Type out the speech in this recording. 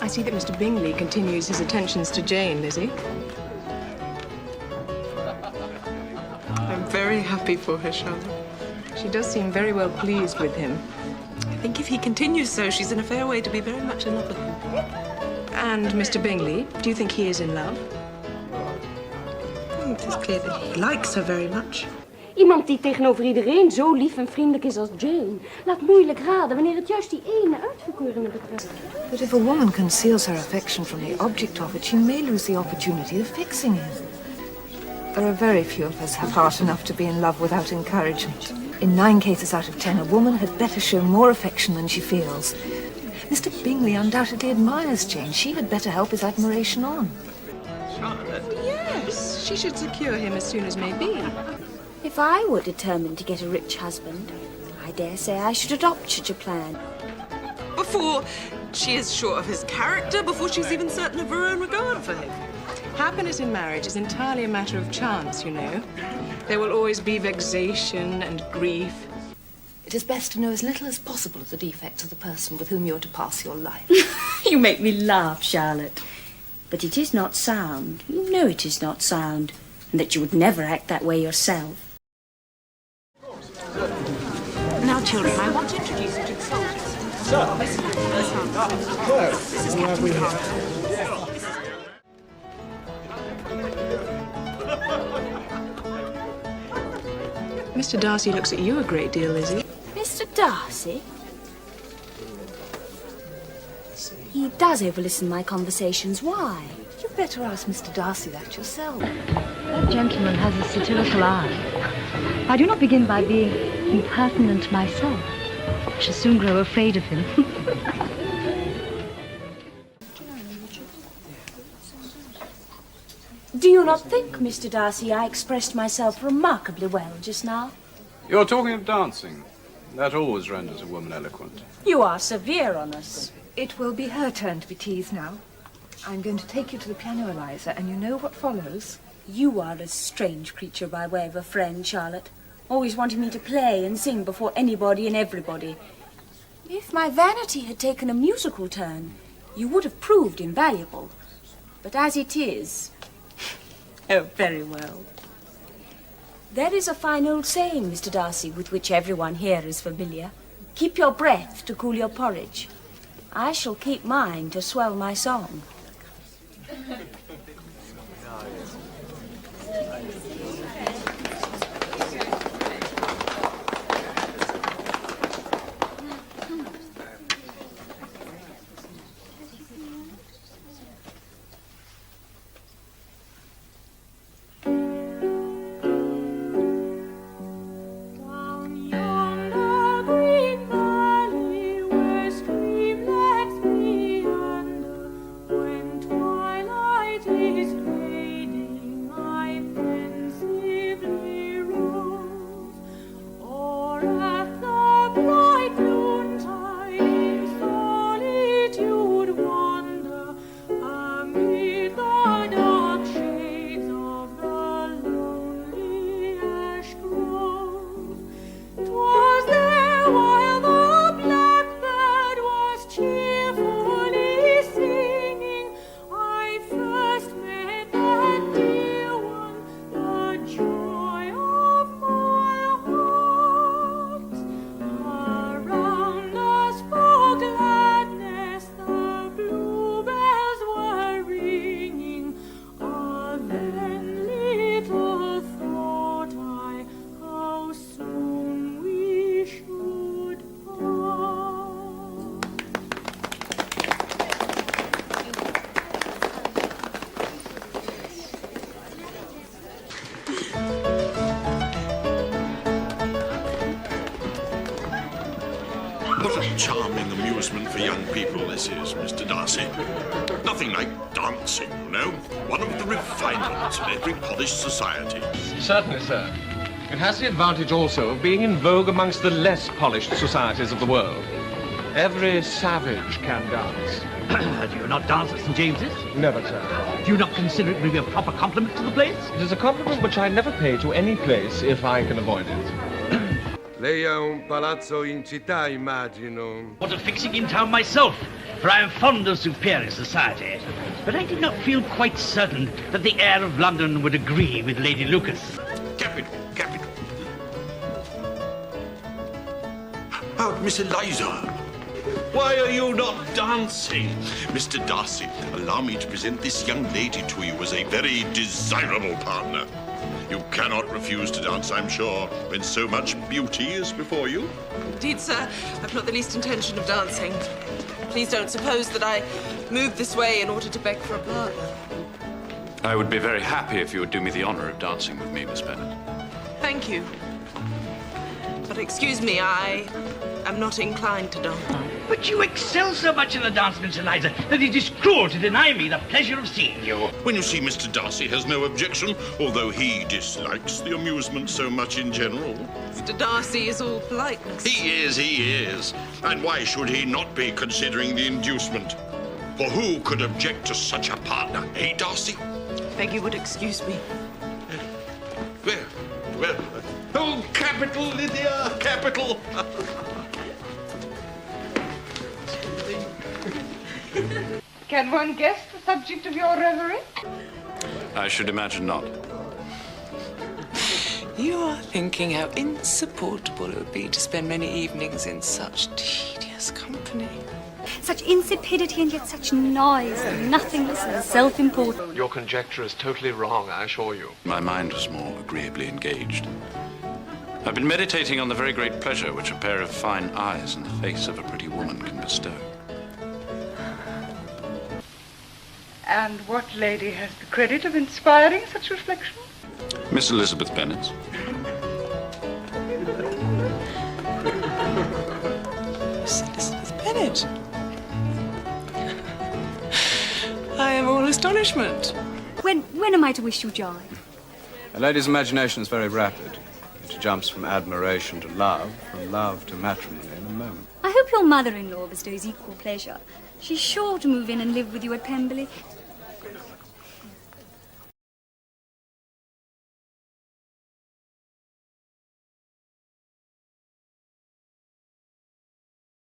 I see that Mr. Bingley continues his attentions to Jane, Lizzy. I'm very happy for her, Charlotte. She does seem very well pleased with him. I think if he continues so, she's in a fair way to be very much in love with him. And Mr. Bingley, do you think he is in love? It is clear that he likes her very much. Iemand die tegenover iedereen zo lief en vriendelijk is als Jane. Laat moeilijk raden wanneer het juist die ene uitverkorene betreft. But if a woman conceals her affection from the object of it, she may lose the opportunity of fixing it. There are very few of us have heart enough to be in love without encouragement. In 9 cases out of 10, a woman had better show more affection than she feels. Mr. Bingley undoubtedly admires Jane. She had better help his admiration on. Charlotte? Yes, she should secure him as soon as may be. If I were determined to get a rich husband, I dare say I should adopt such a plan. Before she is sure of his character, before she's even certain of her own regard for him. Happiness in marriage is entirely a matter of chance, you know. There will always be vexation and grief. It is best to know as little as possible of the defects of the person with whom you are to pass your life. You make me laugh, Charlotte. But it is not sound. You know it is not sound. And that you would never act that way yourself. Now, children, I want to introduce you to the soldiers. Sir. This is Captain Carter. Mr. Darcy looks at you a great deal, Lizzy. Mr. Darcy? He does overlisten my conversations. Why? You'd better ask Mr. Darcy that yourself. That gentleman has a satirical eye. If I do not begin by being impertinent myself, I shall soon grow afraid of him. Do you not think, Mr. Darcy, I expressed myself remarkably well just now? You're talking of dancing. That always renders a woman eloquent. You are severe on us. It will be her turn to be teased now. I'm going to take you to the piano, Eliza, and you know what follows. You are a strange creature by way of a friend, Charlotte. Always wanting me to play and sing before anybody and everybody. If my vanity had taken a musical turn, you would have proved invaluable. But as it is... Oh, very well. There is a fine old saying, Mr. Darcy, with which everyone here is familiar. Keep your breath to cool your porridge. I shall keep mine to swell my song. What a charming amusement for young people this is, Mr. Darcy. Nothing like dancing, you know. One of the refinements in every polished society. Certainly, sir. It has the advantage also of being in vogue amongst the less polished societies of the world. Every savage can dance. Do you not dance at St. James's? Never, sir. Do you not consider it really a proper compliment to the place? It is a compliment which I never pay to any place if I can avoid it. Lei ha un palazzo in città, immagino. What a fixing in town myself, for I am fond of superior society. But I did not feel quite certain that the air of London would agree with Lady Lucas. Capital, capital. Oh, Miss Eliza. Why are you not dancing? Mr. Darcy, allow me to present this young lady to you as a very desirable partner. You cannot refuse to dance, I'm sure, when so much beauty is before you. Indeed, sir, I've not the least intention of dancing. Please don't suppose that I moved this way in order to beg for a partner. I would be very happy if you would do me the honor of dancing with me, Miss Bennet. Thank you. But excuse me, I am not inclined to dance. But you excel so much in the dance, Miss Eliza, that it is cruel to deny me the pleasure of seeing you. When you see Mr. Darcy has no objection, although he dislikes the amusement so much in general. Mr. Darcy is all politeness. He is. And why should he not be, considering the inducement? For who could object to such a partner, eh, Darcy? Beg you would excuse me. Well, oh, capital, Lydia, capital. Can one guess the subject of your reverie? I should imagine not. You are thinking how insupportable it would be to spend many evenings in such tedious company. Such insipidity and yet such noise and nothingness and self-importance. Your conjecture is totally wrong, I assure you. My mind was more agreeably engaged. I've been meditating on the very great pleasure which a pair of fine eyes in the face of a pretty woman can bestow. And what lady has the credit of inspiring such reflection? Miss Elizabeth Bennet. Miss Elizabeth Bennet. I am all astonishment. When am I to wish you joy? A lady's imagination is very rapid. It jumps from admiration to love, from love to matrimony in a moment. I hope your mother-in-law bestows equal pleasure. She's sure to move in and live with you at Pemberley.